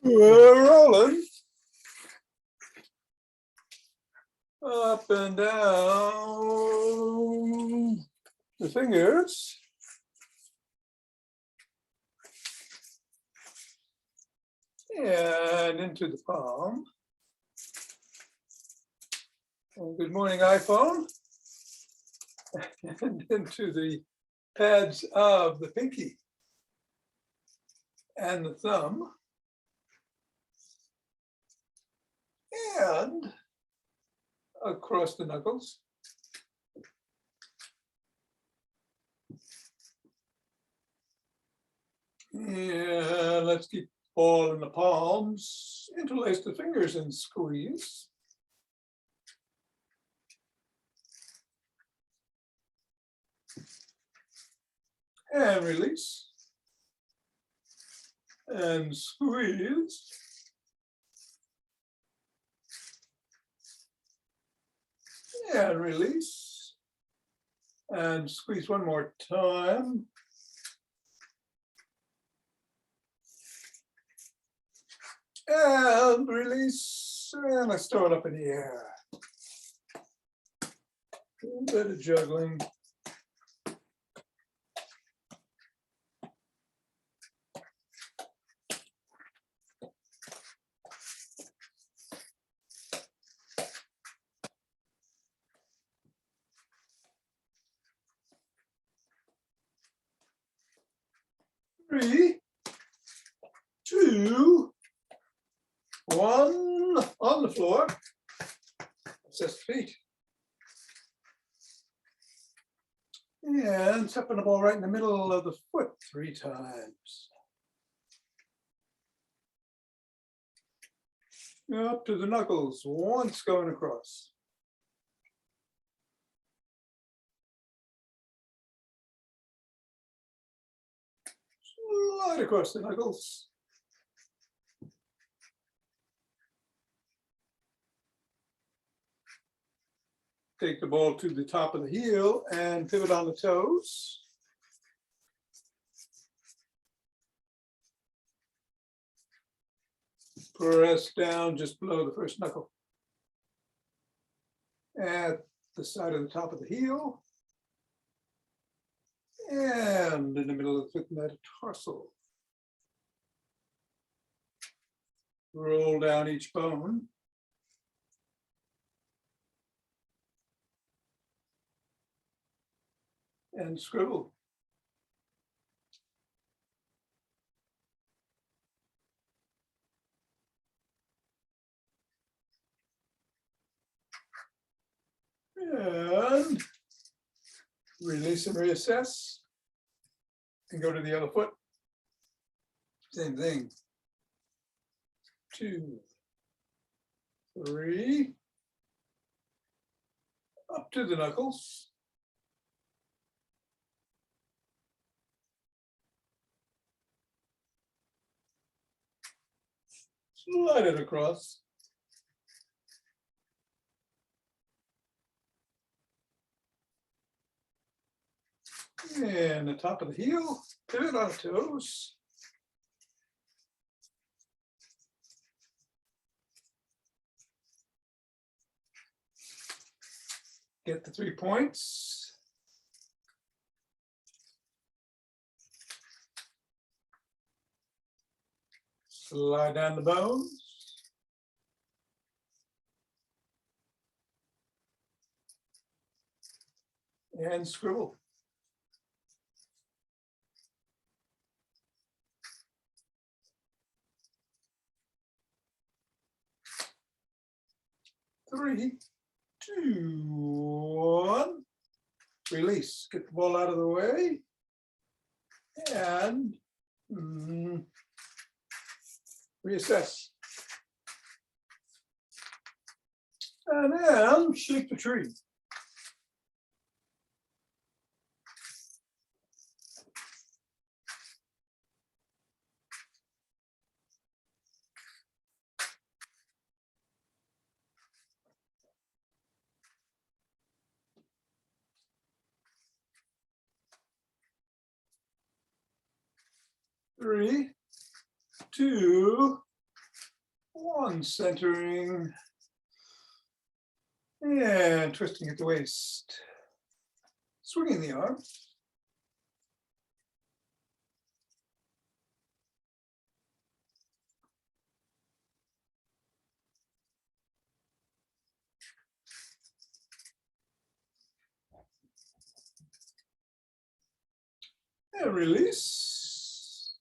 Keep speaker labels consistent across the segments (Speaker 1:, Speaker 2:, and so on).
Speaker 1: We're rolling up and down the fingers. And into the palm. And good morning, iPhone. And into the pads of the pinky and the thumb. And across the knuckles. And let's keep all in the palms. Interlace the fingers and squeeze. And release. And squeeze. And release. And squeeze one more time. And release. And let's throw it up in the air. A little bit of juggling. Three, two, one, on the floor. Assess the feet. And stepping the ball right in the middle of the foot 3 times. Up to the knuckles, once going across. Slide across the knuckles. Take the ball to the top of the heel and pivot on the toes. Press down just below the first knuckle. At the side of the top of the heel. And in the middle of the foot metatarsal. Roll down each bone. And scribble. And release and reassess. And go to the other foot. Same thing. 2, 3. Up to the knuckles. Slide it across. And the top of the heel, pivot on toes. Get the 3 points. Slide down the bones. And scribble. Three, two, one. Release. Get the ball out of the way. And reassess. And then shake the tree. Three, two, One centering. And twisting at the waist. Swinging the arm. And release.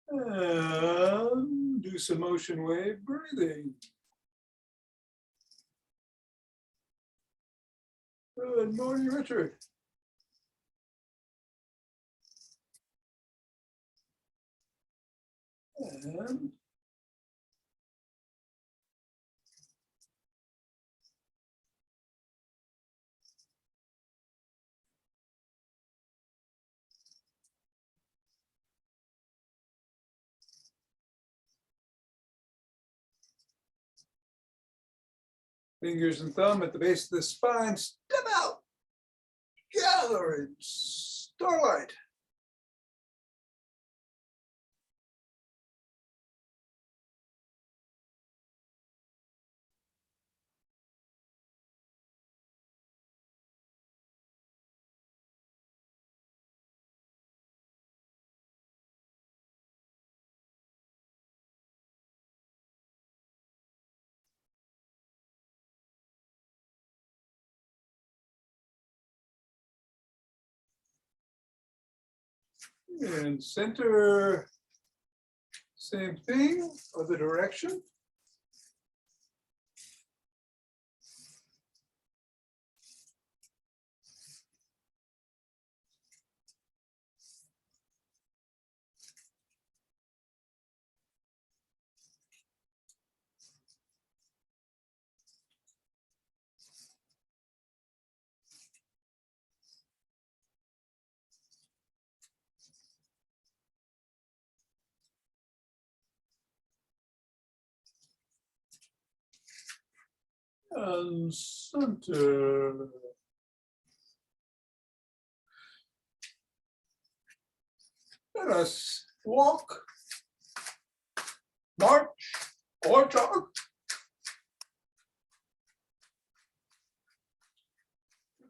Speaker 1: And do some motion wave breathing. Good morning, Richard. And fingers and thumb at the base of the spine. Step out. Gather in starlight. And center, same thing, other direction. And center. Let us walk, march, or jog.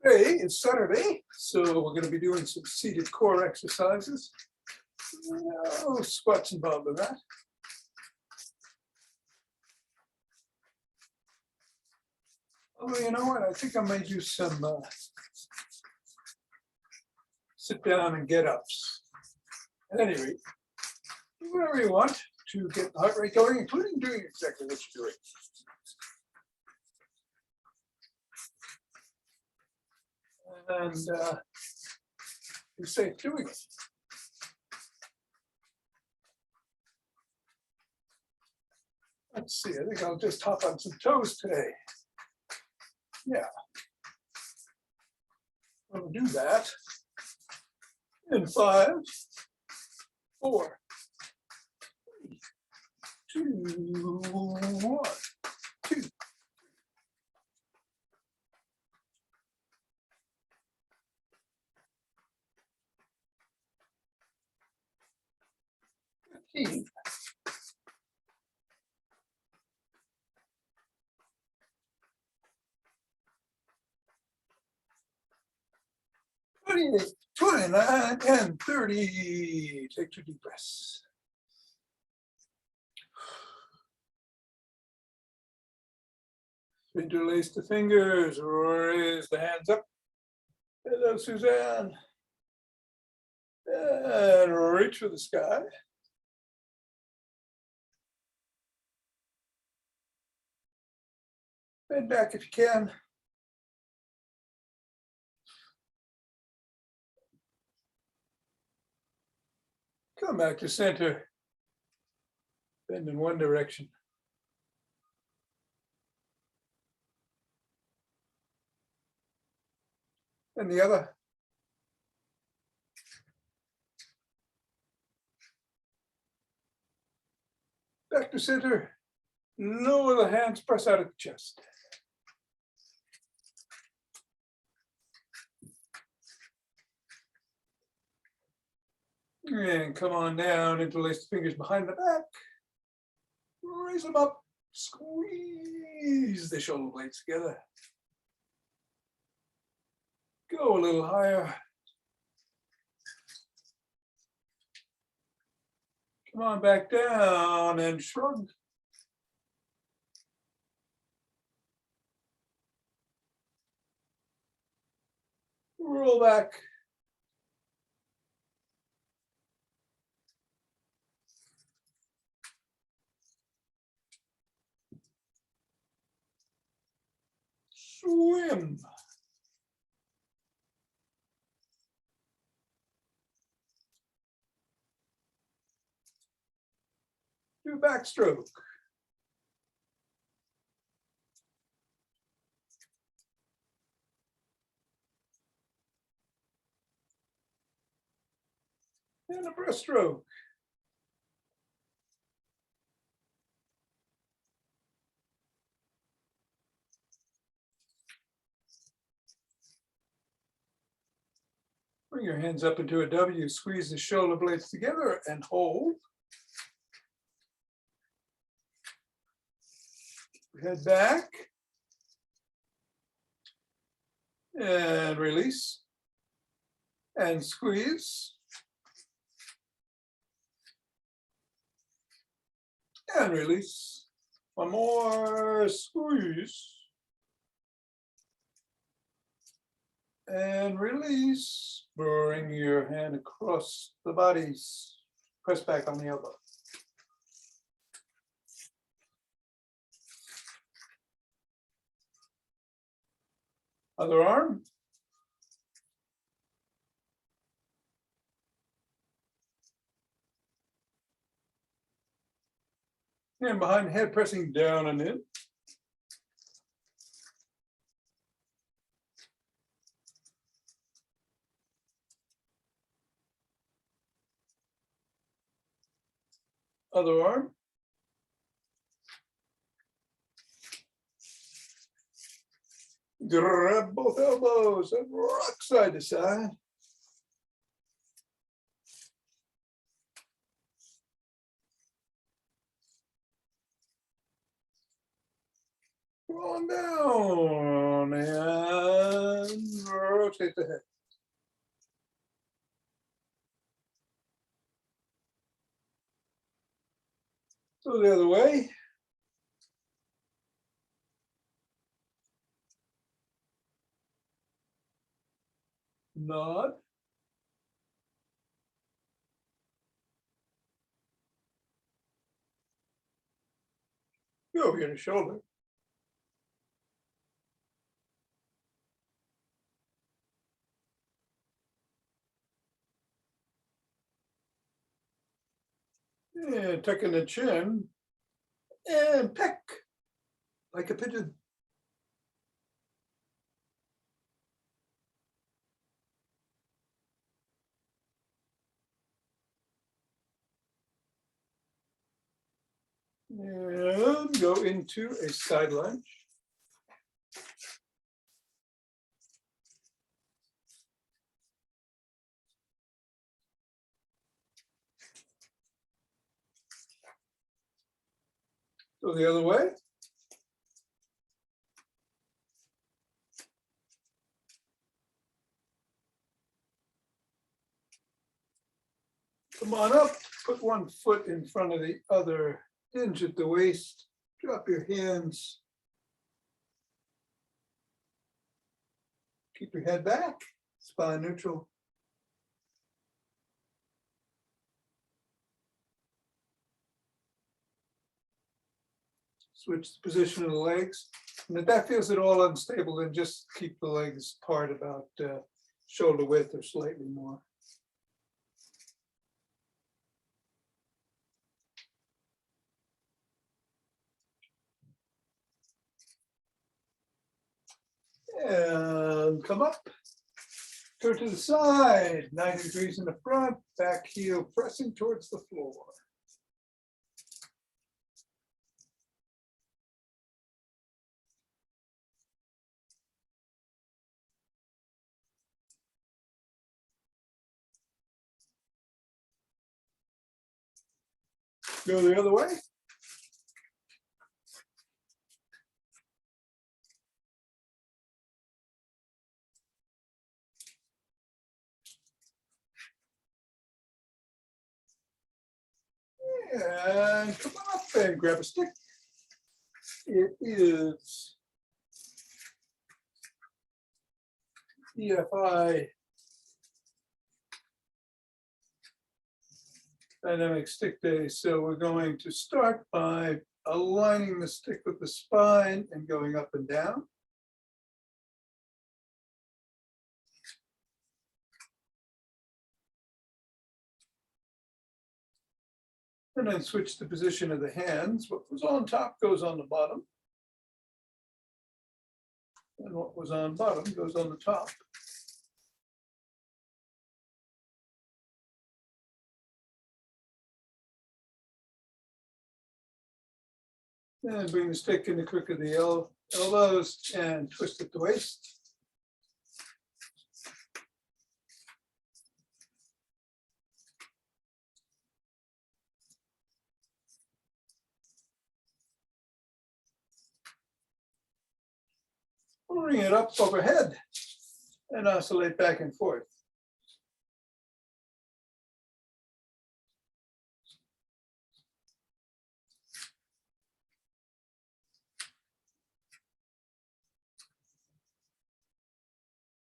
Speaker 1: Today is Saturday, so we're going to be doing some seated core exercises. No squats involved in that. Although, you know what, I think I may do some sit down and get ups. At any rate, do whatever you want to get the heart rate going, including doing exactly what you're doing. And be safe doing it. Let's see, I think I'll just hop on some toes today. Yeah. I'll do that in 5, 4, 3, 2, 1, 2. Keep. 28, 29, and 30. Take 2 deep breaths. Interlace the fingers, raise the hands up. Hello, Suzanne. And reach for the sky. Bend back if you can. Come back to center. Bend in one direction. And the other. Back to center. Lower the hands, press out of the chest. And come on down, interlace the fingers behind the back. Raise them up, squeeze the shoulder blades together. Go a little higher. Come on back down and shrug. Roll back. Swim. Do backstroke. And a breaststroke. Bring your hands up into a W, squeeze the shoulder blades together and hold. Head back. And release. And squeeze. And release. One more, squeeze. And release. Bring your hand across the bodies. Press back on the elbow. Other arm. Hand behind the head, pressing down and in. Other arm. Grab both elbows and rock side to side. Roll down and rotate the head. Go the other way. Nod. Go over your shoulder. And tuck in the chin and peck like a pigeon. And go into a side lunge. Go the other way. Come on up, put one foot in front of the other, hinge at the waist, drop your hands. Keep your head back, spine neutral. Switch the position of the legs. And if that feels at all unstable, then just keep the legs apart about shoulder width or slightly more. And come up, turn to the side, 90 degrees in the front, back heel pressing towards the floor. Go the other way. And come on up and grab a stick. It is EFI Dynamic Stick Day. So we're going to start by aligning the stick with the spine and going up and down. And then switch the position of the hands. What was on top goes on the bottom. And what was on bottom goes on the top. And bring the stick in the crook of the elbows and twist at the waist. Bring it up overhead and oscillate back and forth.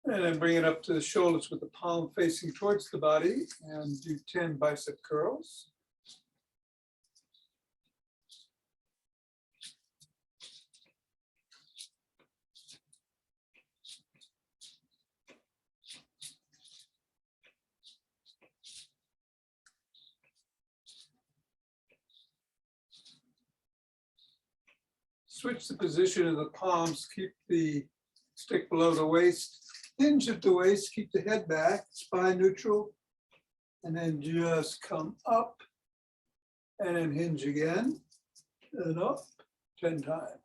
Speaker 1: And then bring it up to the shoulders with the palm facing towards the body and do 10 bicep curls. Switch the position of the palms, keep the stick below the waist, hinge at the waist, keep the head back, spine neutral, and then just come up and then hinge again and up 10 times.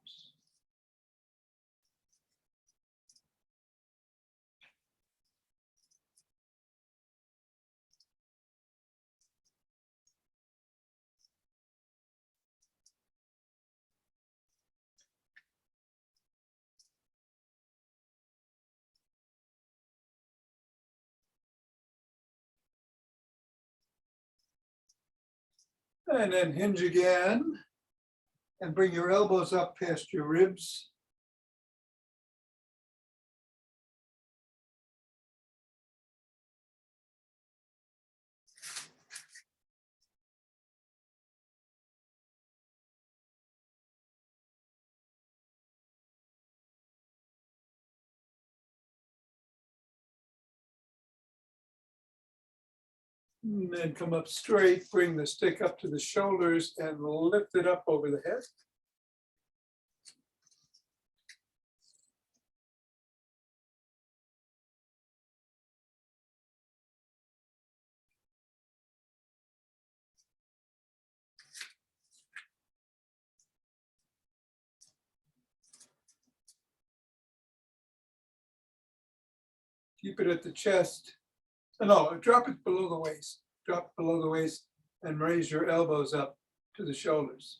Speaker 1: And then hinge again and bring your elbows up past your ribs. And then come up straight, bring the stick up to the shoulders and lift it up over the head. Keep it at the chest. No, drop it below the waist. Drop it below the waist and raise your elbows up to the shoulders.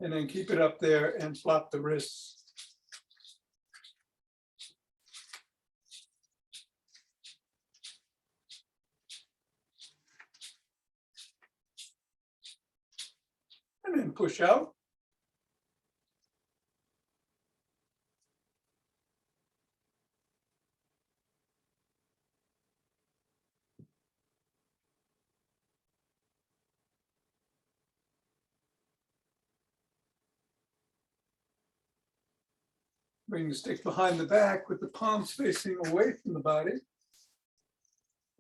Speaker 1: And then keep it up there and flop the wrists. And then push out. Bring the stick behind the back with the palms facing away from the body.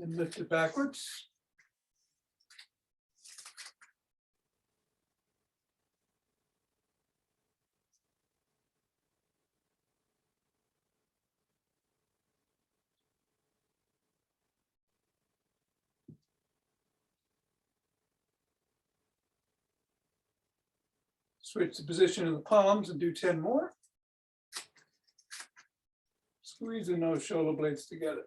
Speaker 1: And lift it backwards. Switch the position of the palms and do 10 more. Squeezing those shoulder blades together.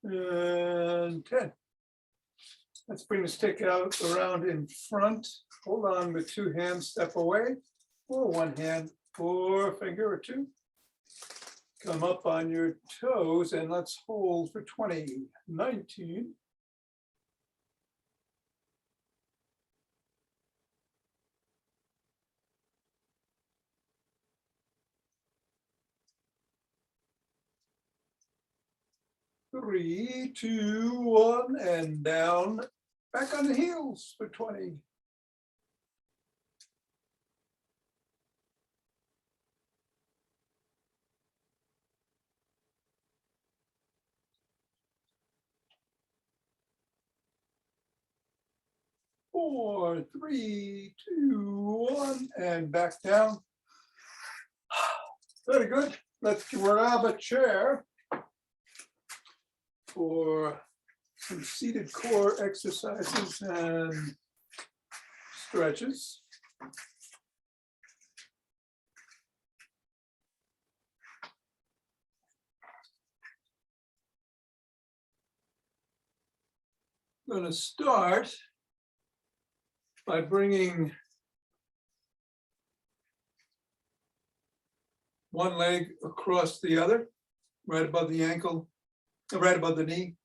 Speaker 1: and 10. Let's bring the stick out around in front. Hold on with 2 hands, step away, or 1 hand, or a finger or 2. Come up on your toes and let's hold for 20, 19. Three, 2, 1, and down. Back on the heels for 20. Four, 3, 2, 1, and back down. Very good. Let's grab a chair for some seated core exercises and stretches. I'm going to start by bringing one leg across the other, right above the ankle, right above the knee,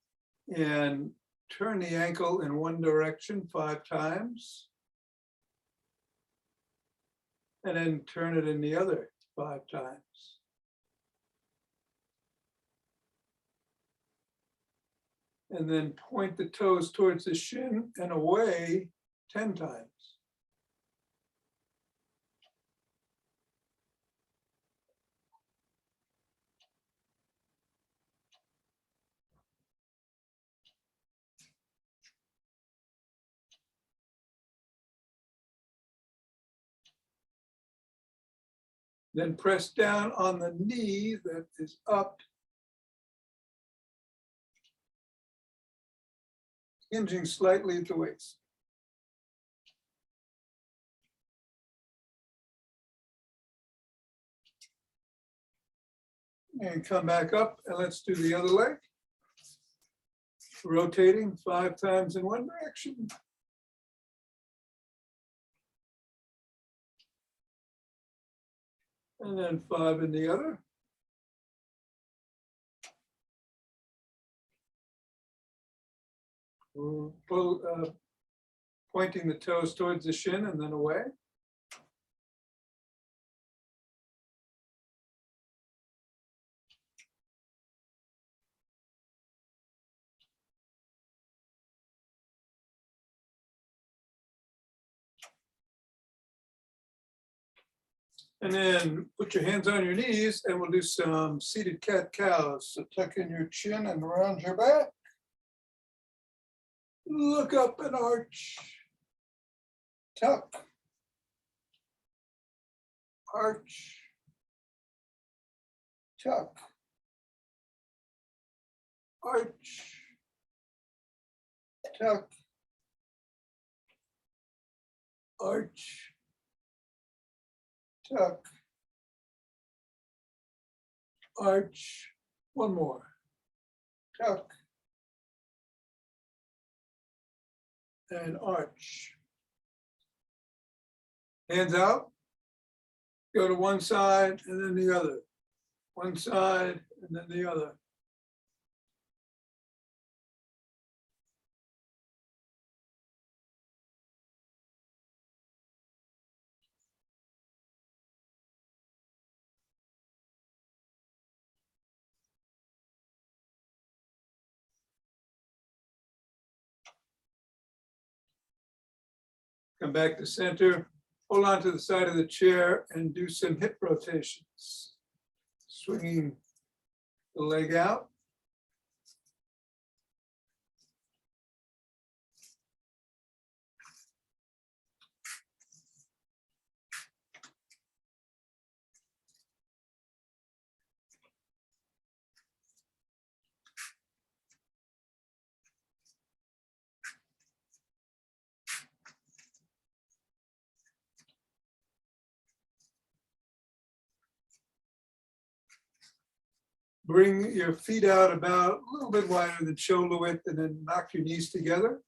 Speaker 1: and turn the ankle in one direction 5 times. And then turn it in the other 5 times. And then point the toes towards the shin and away 10 times. Then press down on the knee that is up, hinging slightly at the waist. And come back up and let's do the other leg. Rotating 5 times in one direction. And then 5 in the other. Pointing the toes towards the shin and then away. And then put your hands on your knees and we'll do some seated cat-cows. So tuck in your chin and round your back. Look up and arch. Tuck. Arch. Tuck. Arch. Tuck. Arch. Tuck. Arch. One more. Tuck. And arch. Hands out. Go to one side and then the other. One side and then the other. Come back to center, hold on to the side of the chair and do some hip rotations. Swinging the leg out. bring your feet out about a little bit wider than shoulder width, and then knock your knees together.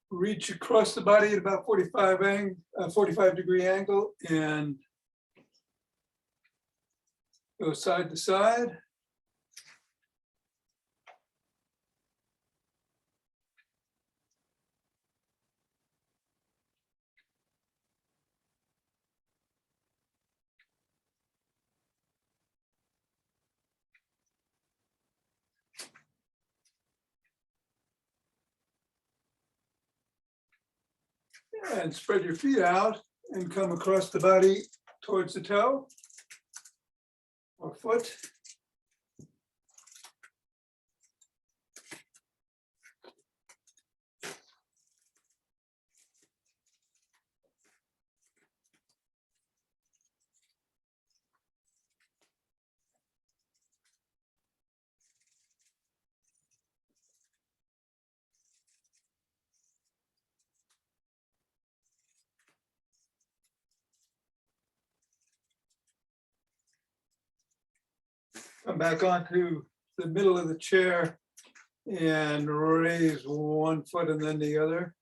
Speaker 1: Reach across the body at about 45-degree angle and go side to side. And spread your feet out and come across the body towards the toe or foot. Come back onto the middle of the chair and raise one foot and then the other.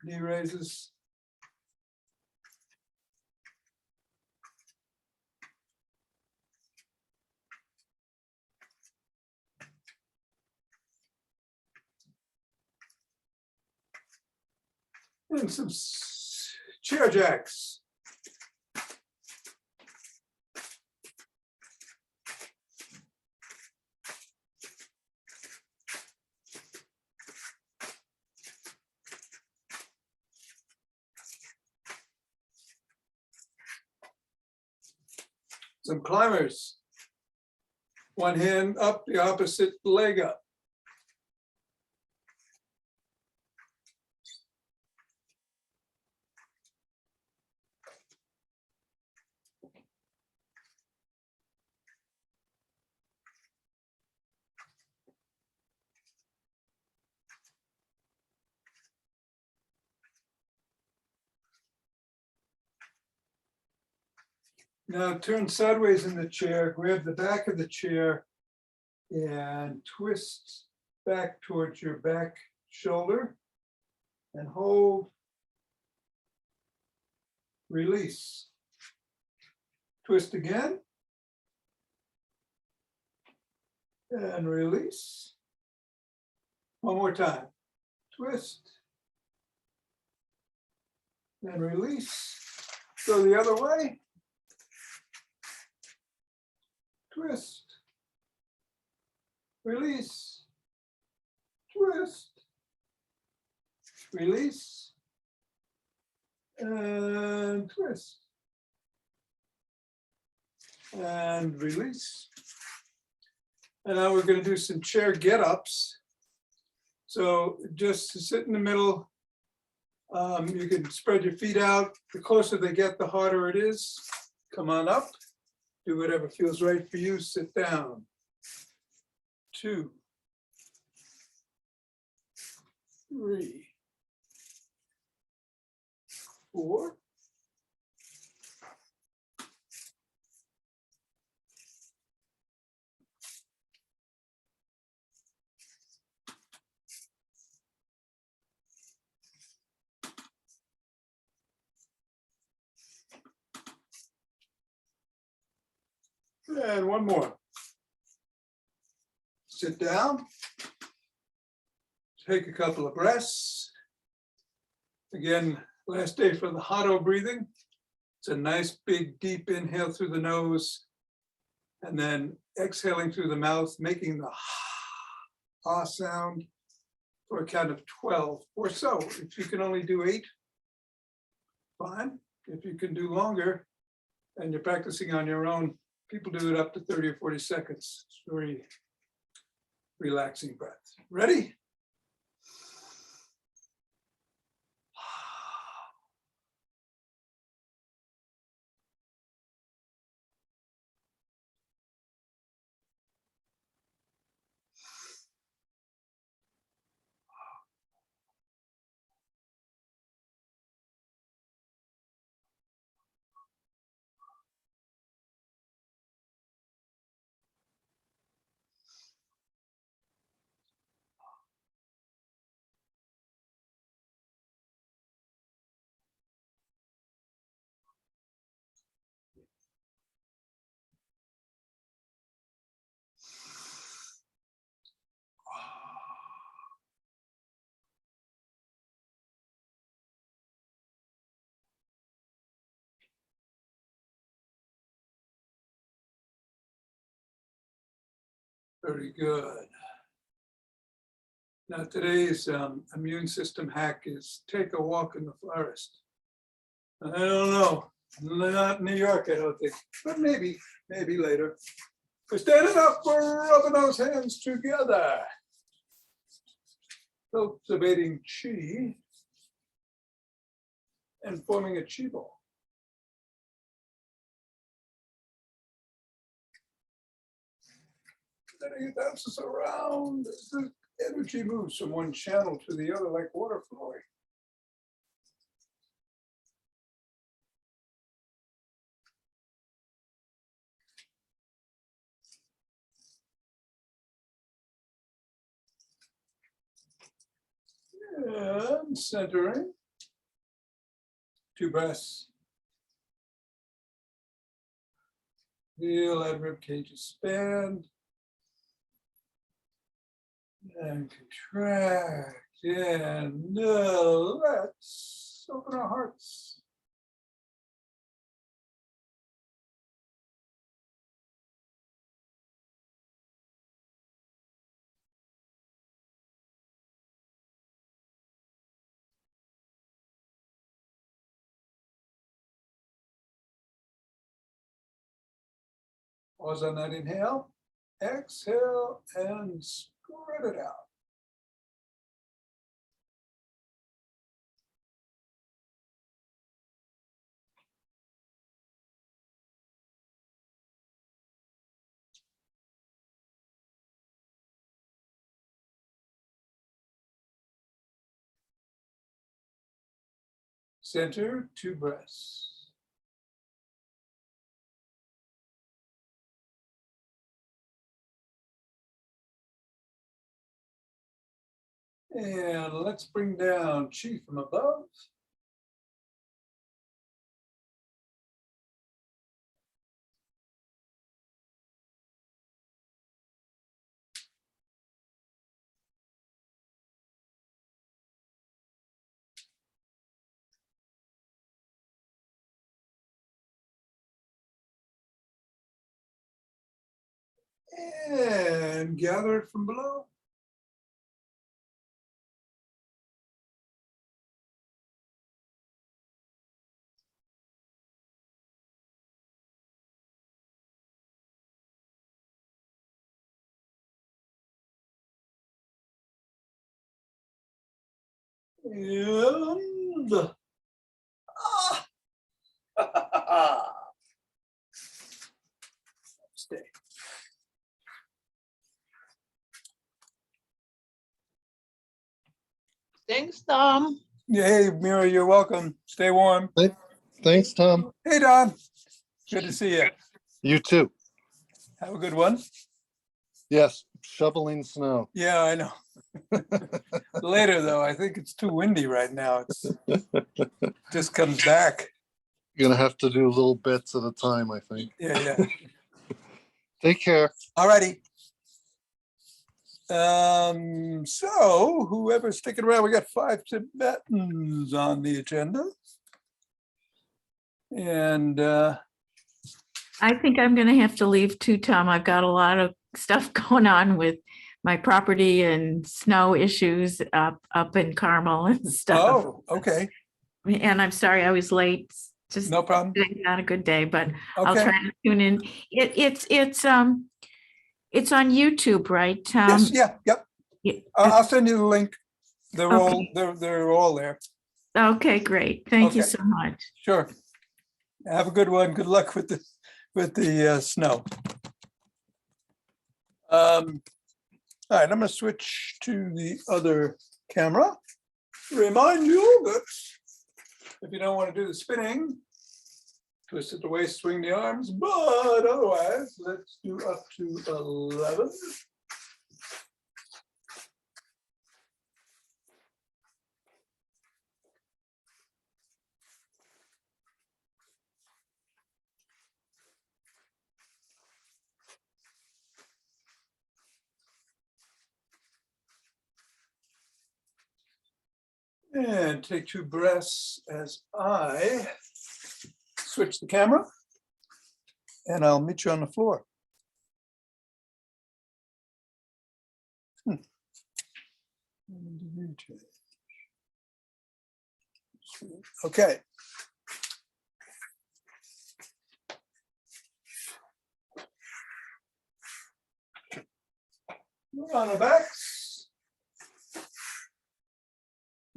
Speaker 1: Knee raises. And some chair jacks. Some climbers. One hand up, the opposite leg up. Now turn sideways in the chair, grab the back of the chair and twist back towards your back shoulder and hold, release. Twist again and release. One more time, twist and release. Go the other way. Twist, release, twist, release, and twist, and release. And now we're going to do some chair get-ups. So just to sit in the middle, you can spread your feet out. The closer they get, the harder it is. Come on up. Do whatever feels right for you. Sit down. 2, 3, 4. And one more. Sit down. Take a couple of breaths. Again, last day for the Hado breathing. It's a nice big deep inhale through the nose and then exhaling through the mouth, making the ah sound for a count of 12 or so. If you can only do 8, fine. If you can do longer and you're practicing on your own, people do it up to 30 or 40 seconds. It's very relaxing breath. Ready? Very good. Now today's immune system hack is take a walk in the forest. I don't know, not New York, I don't think, but maybe later. We're standing up, we're rubbing those hands together. Cultivating chi and forming a chi ball. Then it bounces around as the energy moves from one channel to the other like water flowing. And centering. 2 breaths. Feel that rib cage expand. And contract. And let's open our hearts. Pause on that inhale, exhale, and spread it out. Center, 2 breaths. And let's bring down chi from above. And gather it from below. And stay.
Speaker 2: Thanks, Tom.
Speaker 1: Yeah, hey, Mira, you're welcome. Stay warm.
Speaker 3: Thanks, Tom.
Speaker 1: Hey, Don. Good to see you.
Speaker 3: You too.
Speaker 1: Have a good one.
Speaker 3: Yes, shoveling snow.
Speaker 1: Yeah, I know. Later, though, I think it's too windy right now. It's just comes back.
Speaker 3: You're gonna have to do little bits at a time, I think.
Speaker 1: Yeah.
Speaker 3: Take care.
Speaker 1: All righty. So whoever's sticking around, we got 5 Tibetans on the agenda. And
Speaker 4: I think I'm going to have to leave too, Tom. I've got a lot of stuff going on with my property and snow issues up in Carmel and stuff.
Speaker 1: oh, okay,
Speaker 4: And I'm sorry I was late. Just
Speaker 1: no problem.
Speaker 4: not a good day, but I'll
Speaker 1: Okay.
Speaker 4: try to tune in. It's on YouTube, right, Tom?
Speaker 1: Yes, yeah, yep.
Speaker 4: Yeah.
Speaker 1: I'll send you the link. They're
Speaker 4: Okay.
Speaker 1: they're all there.
Speaker 4: Okay, great. Thank you
Speaker 1: Okay.
Speaker 4: so much.
Speaker 1: Sure. Have a good one. Good luck with the snow. All right, I'm going to switch to the other camera. Remind you that if you don't want to do the spinning, twist at the waist, swing the arms, but otherwise, let's do up to 11. And take 2 breaths as I switch the camera, and I'll meet you on the floor. Okay. On the backs.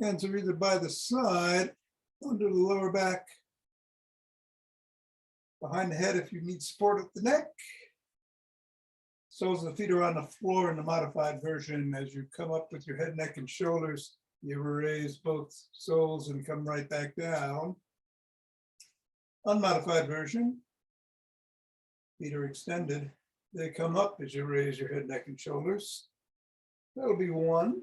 Speaker 1: Hands are either by the side, under the lower back, behind the head if you need support at the neck. Soles of the feet are on the floor in the modified version. As you come up with your head, neck, and shoulders, you raise both soles and come right back down. Unmodified version, feet are extended. They come up as you raise your head, neck, and shoulders. That'll be one.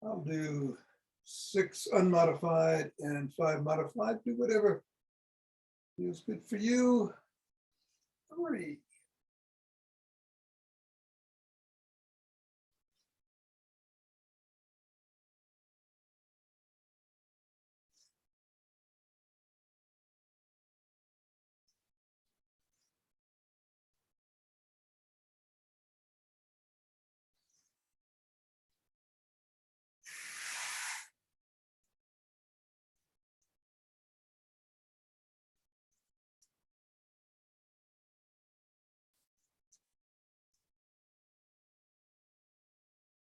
Speaker 1: I'll do 6 unmodified and 5 modified. Do whatever feels good for you. 3.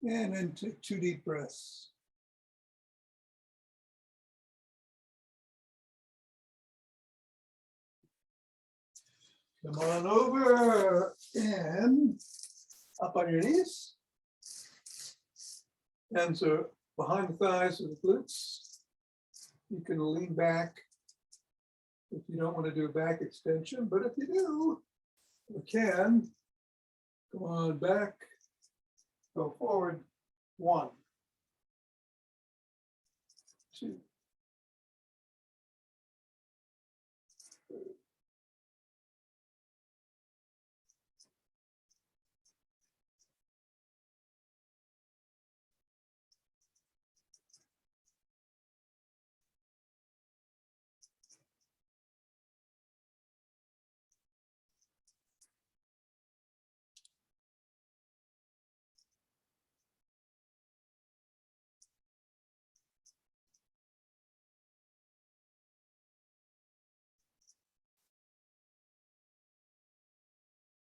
Speaker 1: And then take 2 deep breaths. Come on over and up on your knees. Hands are behind the thighs of the glutes. You can lean back if you don't want to do a back extension, but if you do, you can. Come on back, go forward. 1, 2, 3.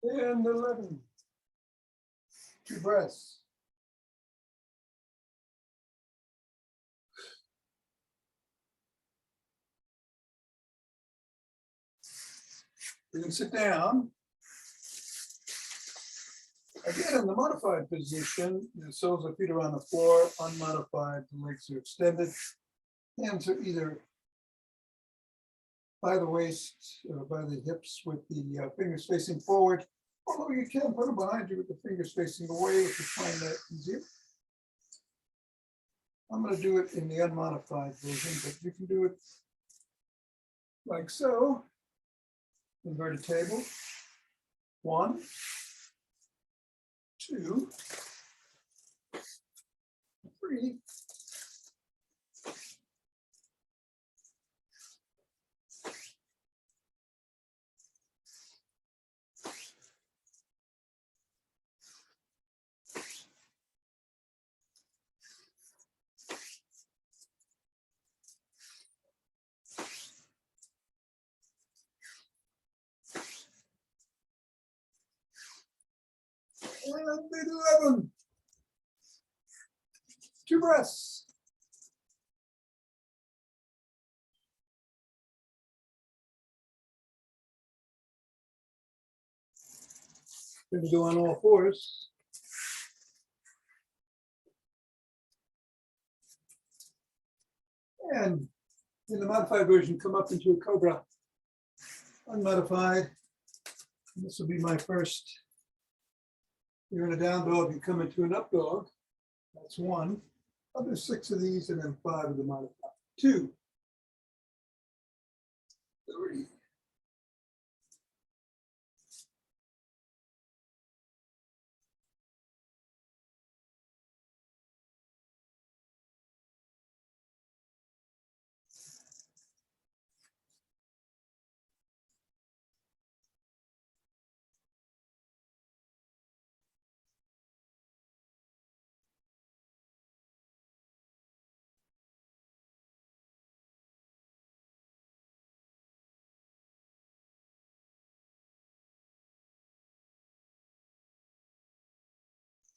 Speaker 1: And 11. 2 breaths. You can sit down. Again, in the modified position, the soles of feet are on the floor, unmodified, the legs are extended. Hands are either by the waist or by the hips with the fingers facing forward. Although you can put them behind you with the fingers facing away if you find that easier. I'm going to do it in the unmodified version, but you can do it like so. Inverted table. 1, 2, 3. And 11. 2 breaths. Going to go on all fours. And in the modified version, come up into a cobra. Unmodified. And this will be my first. You're in a down dog, you come into an up dog. That's 1. I'll do 6 of these and then 5 of the modified. 2, 3,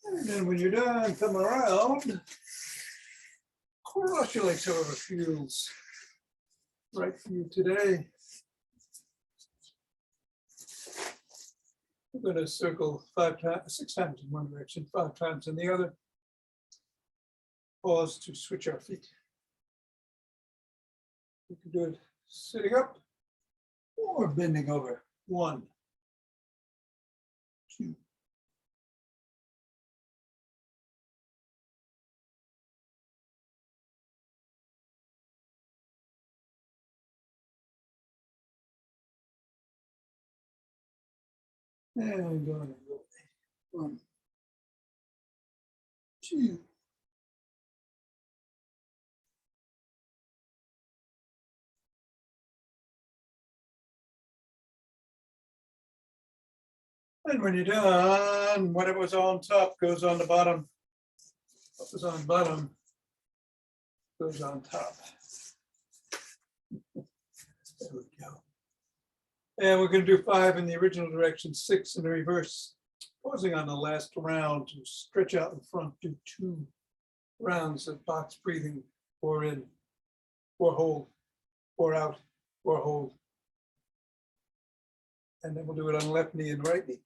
Speaker 1: And then when you're done, come around. Cross your legs however feels right for you today. We're going to circle 5 times, 6 times in one direction, 5 times in the other. Pause to switch our feet. You can do it sitting up or bending over. 1, 2. And going 1, 2. And when you're done, whatever was on top goes on the bottom. What was on bottom goes on top. There we go. And we're going to do 5 in the original direction, 6 in the reverse. Pausing on the last round to stretch out in front, do 2 rounds of box breathing, 4 in, 4 hold, 4 out, 4 hold. And then we'll do it on left knee and right knee.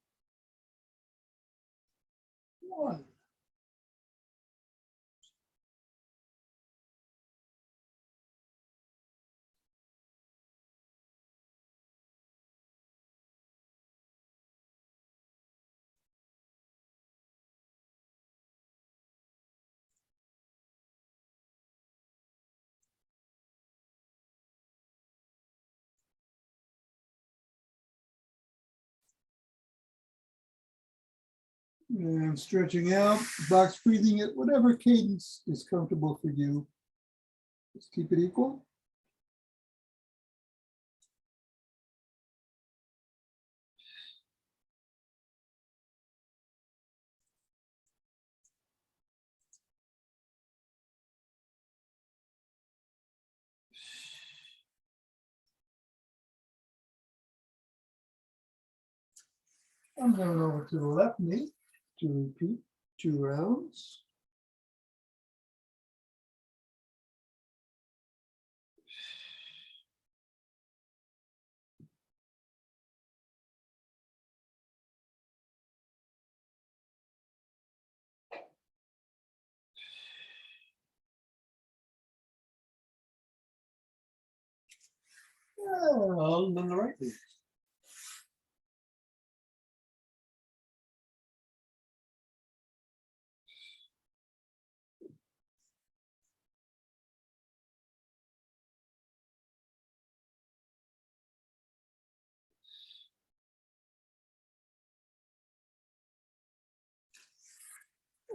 Speaker 1: 1. And stretching out, box breathing at whatever cadence is comfortable for you. Just keep it equal. I'm going over to the left knee to repeat 2 rounds. And then the right knee.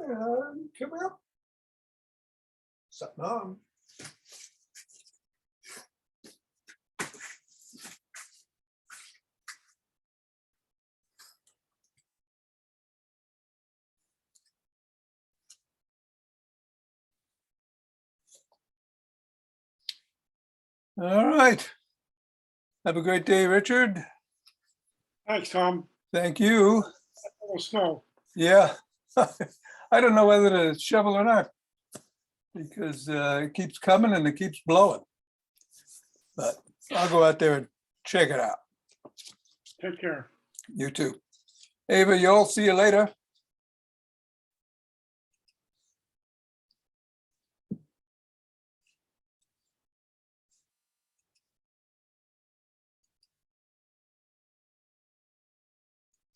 Speaker 1: And coming up. Something on. All right. Have a great day, Richard.
Speaker 2: Thanks, Tom.
Speaker 1: Thank you.
Speaker 2: Oh, snow.
Speaker 1: Yeah. I don't know whether to shovel or not because it keeps coming and it keeps blowing. But I'll go out there and check it out.
Speaker 2: Take care.
Speaker 1: You too. Ava, you'll see you later.